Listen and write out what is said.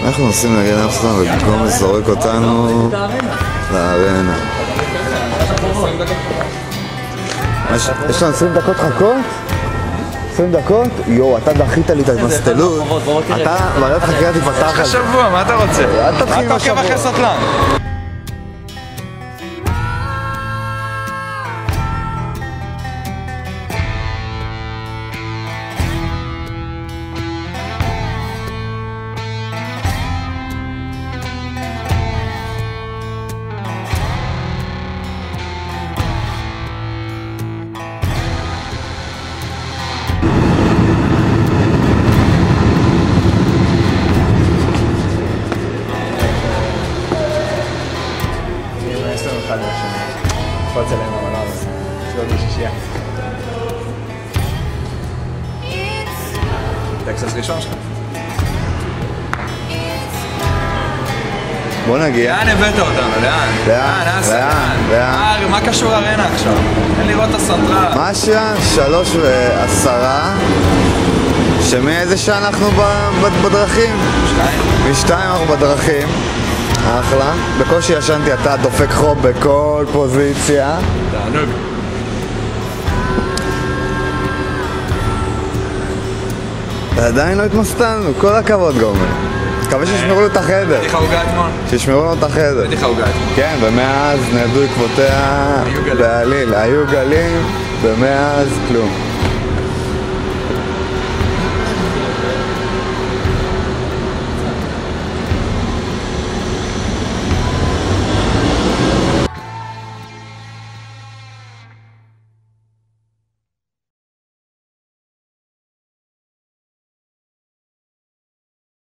אנחנו נוסעים נגד אמסטרדם ובמקום לזורק אותנו לארנה. יש לנו 20 דקות חכות? 20 דקות? יואו, אתה דחית לי את המסטלות. אתה, ועדת חקירה תפתח על זה. יש לך שבוע, מה אתה רוצה? מה אתה עוקב אחרי סטלן? אחד מהשני, קפוץ אליהם במלון הזה, שלא בשישייה. טקסס ראשון שלך. בוא נגיע. לאן הבאת אותנו? לאן? לאן? מה קשור ארנה עכשיו? אין לראות את הסנטרה. מה השעה? 3:10. שמאיזה שעה אנחנו בדרכים? 2:00 אנחנו בדרכים. אחלה. בקושי ישנתי, אתה דופק חוב בכל פוזיציה. תענוג. ועדיין לא התמסטלנו, כל הכבוד גורמי. מקווה שישמרו לו את החדר. הייתי לך עוגה אתמול? שישמרו לו את החדר. הייתי לך עוגה אתמול. כן, ומאז נעדו עקבותיה בעליל. היו גלים, ומאז כלום.